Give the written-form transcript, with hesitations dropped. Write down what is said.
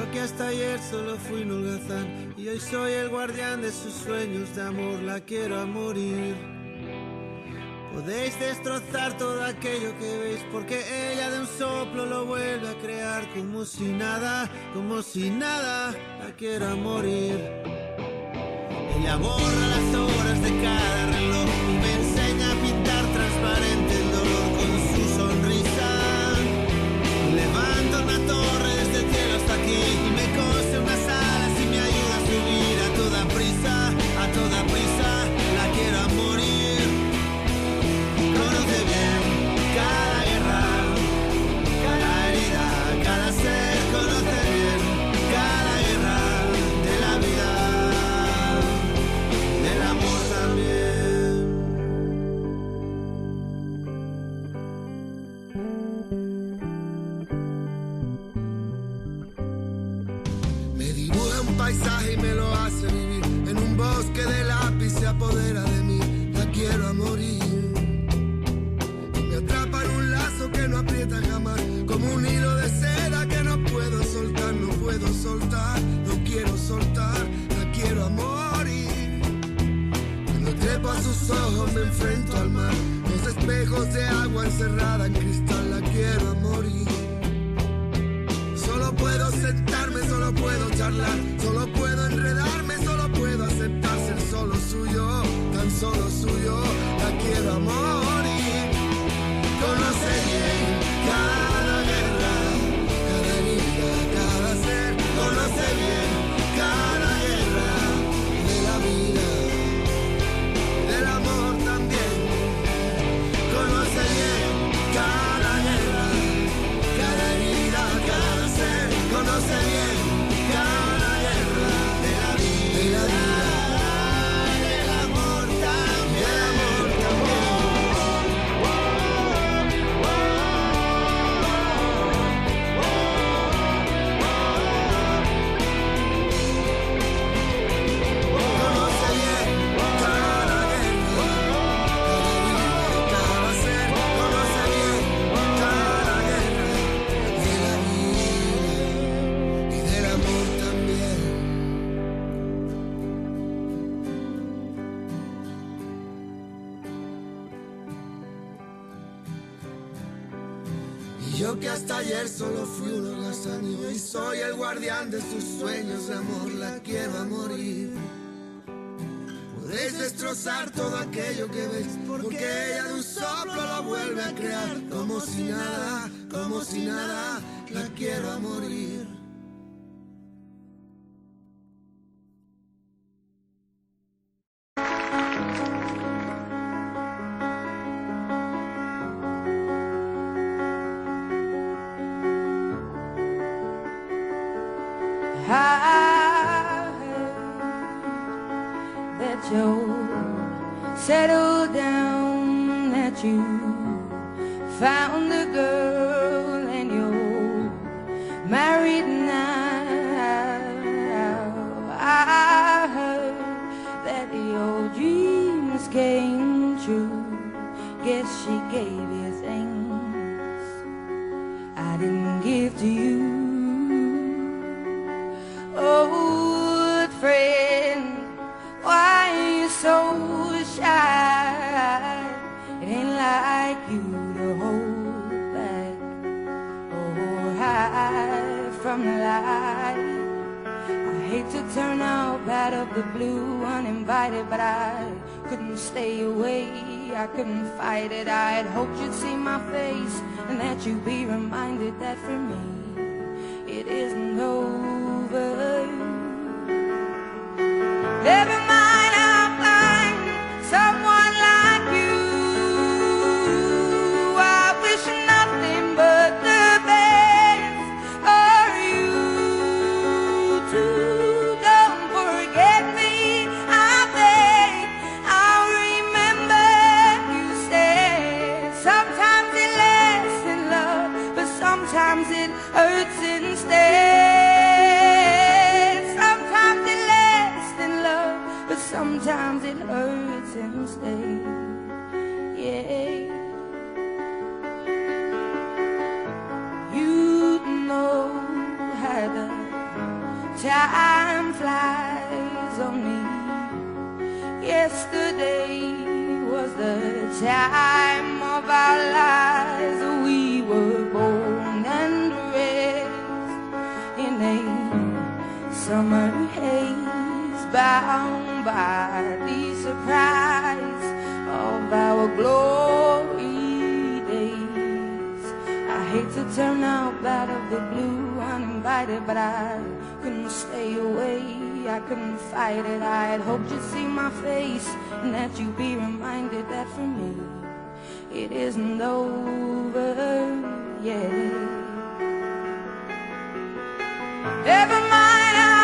yo que hasta ayer solo fui un holgazán y hoy soy el guardián de sus sueños de amor, la quiero a morir. Podéis destrozar todo aquello que veis, porque ella de un soplo lo vuelve a crear como si nada, la quiero a morir. Ella borra las horas de cada reloj y me enseña a pintar transparente el dolor con su sonrisa. Levanto una torre desde el cielo hasta aquí y me cose unas alas y me ayuda a subir a toda prisa, la quiero a morir. Conoce bien cada guerra, cada herida, cada ser, conoce bien cada guerra de la vida, del amor también. Me dibuja un paisaje y me lo hace vivir. En un bosque de lápiz se apodera de mí, la quiero a morir. Y me atrapa en un lazo que no aprieta jamás, como un hilo de seda que no puedo soltar, no quiero soltar, la quiero a morir. Cuando trepo a sus ojos me enfrento al mar, los espejos de agua encerrada en cristal, la quiero a morir. Solo puedo sentarme, solo puedo charlar, solo puedo enredarme, solo puedo aceptar ser solo suyo, tan solo suyo, la quiero a morir. Conoce bien cada guerra, cada herida, cada ser, conoce bien cada guerra de la vida, del amor también. Conoce bien cada guerra, cada herida, cada ser, conoce bien cada guerra de la vida, del amor también, del amor también. Conoce bien cada guerra, cada herida, cada ser, conoce bien cada guerra de la vida y del amor también. Y yo que hasta ayer solo fui un holgazán y hoy soy el guardián de sus sueños de amor, la quiero a morir. Podéis destrozar todo aquello que veis, porque ella de un soplo lo vuelve a crear, como si nada, la quiero a morir. I heard that you settled down, that you found a girl and you're married now. I heard that your dreams came true. Guess she gave you things I didn't give to you. Old friend, why are you so shy? It ain't like you to hold back or hide from the light. I hate to turn out out of the blue uninvited, but I couldn't stay away, I couldn't fight it. I'd hoped you'd see my face and that you'd be reminded that for me it isn't over. Never mind, I'll find someone like you. I wish nothing but the best for you too. Don't forget me, I beg. I'll remember you said sometimes it lasts in love, but sometimes it hurts instead. Sometimes it hurts instead, yeah. You know how to time flies on me. Yesterday was the time of our lives. We were born and raised in a summer haze, bound by the surprise of our glory days. I hate to turn up out of the blue uninvited, but I couldn't stay away, I couldn't fight it. I had hoped you'd see my face and that you'd be reminded that for me it isn't over yet. Never mind,